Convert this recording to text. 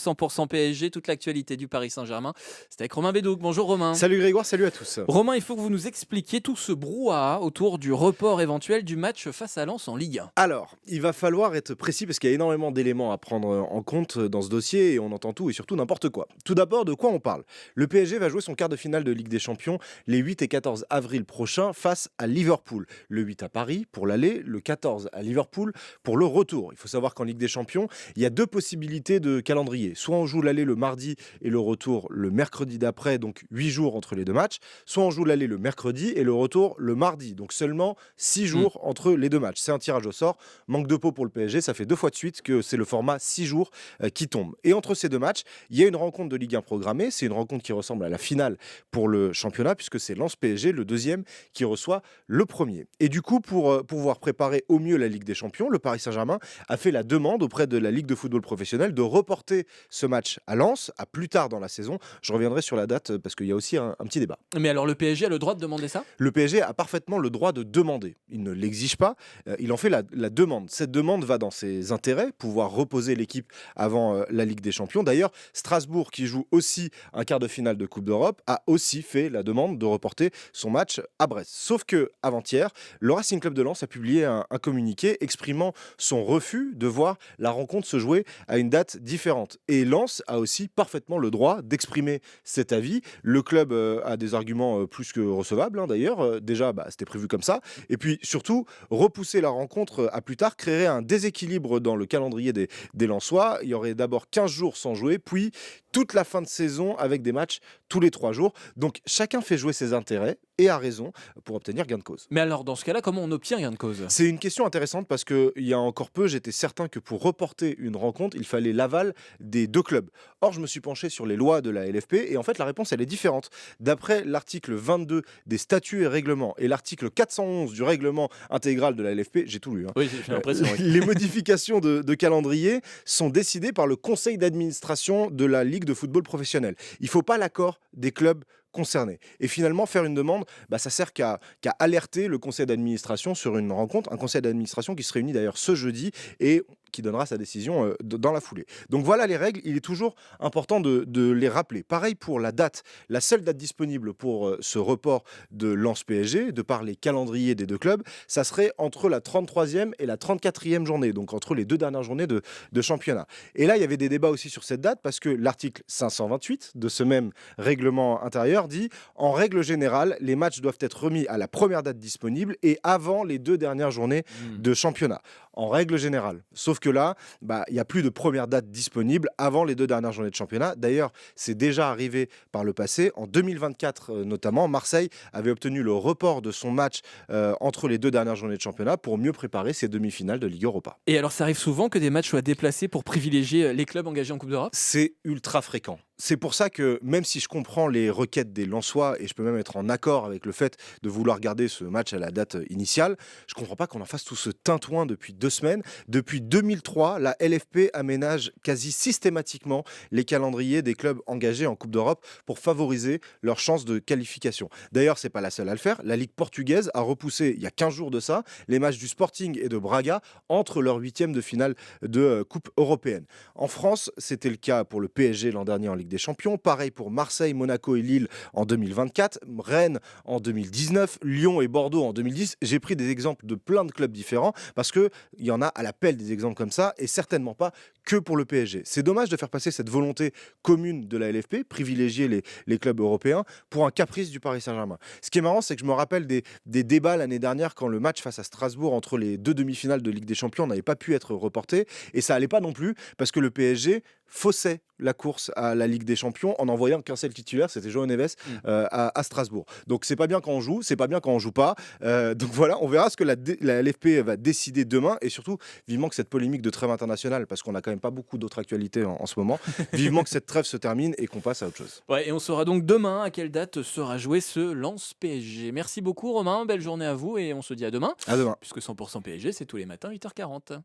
100% PSG, toute l'actualité du Paris Saint-Germain. C'est avec Romain Bédouc. Bonjour Romain. Salut Grégoire, salut à tous. Romain, il faut que vous nous expliquiez tout ce brouhaha autour du report éventuel du match face à Lens en Ligue 1. Alors, il va falloir être précis parce qu'il y a énormément d'éléments à prendre en compte dans ce dossier et on entend tout et surtout n'importe quoi. Tout d'abord, de quoi on parle? Le PSG va jouer son quart de finale de Ligue des Champions les 8 et 14 avril prochains face à Liverpool. Le 8 à Paris pour l'aller, le 14 à Liverpool pour le retour. Il faut savoir qu'en Ligue des Champions, il y a deux possibilités de calendrier. Soit on joue l'aller le mardi et le retour le mercredi d'après, donc 8 jours entre les deux matchs. Soit on joue l'aller le mercredi et le retour le mardi, donc seulement 6 jours entre les deux matchs. C'est un tirage au sort. Manque de peau pour le PSG, ça fait 2 fois de suite que c'est le format 6 jours qui tombe. Et entre ces deux matchs, il y a une rencontre de Ligue 1 programmée. C'est une rencontre qui ressemble à la finale pour le championnat, puisque c'est Lens PSG, le deuxième, qui reçoit le premier. Et du coup, pour pouvoir préparer au mieux la Ligue des Champions, le Paris Saint-Germain a fait la demande auprès de la Ligue de football professionnel de reporter ce match à Lens, à plus tard dans la saison. Je reviendrai sur la date parce qu'il y a aussi un petit débat. Mais alors le PSG a le droit de demander ça? Le PSG a parfaitement le droit de demander. Il ne l'exige pas, il en fait la demande. Cette demande va dans ses intérêts, pouvoir reposer l'équipe avant la Ligue des Champions. D'ailleurs, Strasbourg, qui joue aussi un quart de finale de Coupe d'Europe, a aussi fait la demande de reporter son match à Brest. Sauf que avant-hier, le Racing Club de Lens a publié un communiqué exprimant son refus de voir la rencontre se jouer à une date différente. Et Lens a aussi parfaitement le droit d'exprimer cet avis. Le club a des arguments plus que recevables, hein, d'ailleurs. Déjà, c'était prévu comme ça. Et puis surtout, repousser la rencontre à plus tard créerait un déséquilibre dans le calendrier des Lensois. Il y aurait d'abord 15 jours sans jouer, puis toute la fin de saison avec des matchs tous les 3 jours. Donc chacun fait jouer ses intérêts et a raison pour obtenir gain de cause. Mais alors dans ce cas-là, comment on obtient gain de cause? C'est une question intéressante parce qu'il y a encore peu, j'étais certain que pour reporter une rencontre, il fallait l'aval des deux clubs. Or, je me suis penché sur les lois de la LFP et en fait, la réponse, elle est différente. D'après l'article 22 des statuts et règlements et l'article 411 du règlement intégral de la LFP, j'ai tout lu, hein. Oui, j'ai l'impression. Oui. Les modifications de calendrier sont décidées par le conseil d'administration de la Ligue de football professionnel. Il ne faut pas l'accord des clubs concernés. Et finalement, faire une demande, ça sert qu'à alerter le conseil d'administration sur une rencontre, un conseil d'administration qui se réunit d'ailleurs ce jeudi et qui donnera sa décision dans la foulée. Donc voilà les règles, il est toujours important de les rappeler. Pareil pour la date, la seule date disponible pour ce report de Lens PSG, de par les calendriers des deux clubs, ça serait entre la 33e et la 34e journée, donc entre les deux dernières journées de championnat. Et là, il y avait des débats aussi sur cette date parce que l'article 528 de ce même règlement intérieur dit « En règle générale, les matchs doivent être remis à la première date disponible et avant les 2 dernières journées de championnat. » En règle générale. Sauf que là, il n'y a plus de première date disponible avant les 2 dernières journées de championnat. D'ailleurs, c'est déjà arrivé par le passé. En 2024 notamment, Marseille avait obtenu le report de son match entre les 2 dernières journées de championnat pour mieux préparer ses demi-finales de Ligue Europa. Et alors ça arrive souvent que des matchs soient déplacés pour privilégier les clubs engagés en Coupe d'Europe? C'est ultra fréquent. C'est pour ça que même si je comprends les requêtes des Lensois et je peux même être en accord avec le fait de vouloir garder ce match à la date initiale, je comprends pas qu'on en fasse tout ce tintouin depuis 2 semaines. Depuis 2003, la LFP aménage quasi systématiquement les calendriers des clubs engagés en Coupe d'Europe pour favoriser leurs chances de qualification. D'ailleurs, c'est pas la seule à le faire. La Ligue portugaise a repoussé, il y a 15 jours de ça, les matchs du Sporting et de Braga entre leurs huitièmes de finale de Coupe européenne. En France, c'était le cas pour le PSG l'an dernier en Ligue des Champions. Pareil pour Marseille, Monaco et Lille en 2024, Rennes en 2019, Lyon et Bordeaux en 2010. J'ai pris des exemples de plein de clubs différents parce qu'il y en a à l'appel des exemples comme ça et certainement pas que pour le PSG. C'est dommage de faire passer cette volonté commune de la LFP, privilégier les clubs européens, pour un caprice du Paris Saint-Germain. Ce qui est marrant, c'est que je me rappelle des débats l'année dernière quand le match face à Strasbourg entre les 2 demi-finales de Ligue des Champions n'avait pas pu être reporté et ça allait pas non plus parce que le PSG faussait la course à la Ligue des Champions en envoyant qu'un seul titulaire, c'était João Neves à Strasbourg. Donc c'est pas bien quand on joue, c'est pas bien quand on joue pas. Donc voilà, on verra ce que la LFP va décider demain et surtout vivement que cette polémique de trêve internationale, parce qu'on a quand même pas beaucoup d'autres actualités en ce moment, vivement que cette trêve se termine et qu'on passe à autre chose. Ouais, et on saura donc demain à quelle date sera joué ce Lens PSG. Merci beaucoup Romain, belle journée à vous et on se dit à demain, À demain. puisque 100% PSG c'est tous les matins 8h40.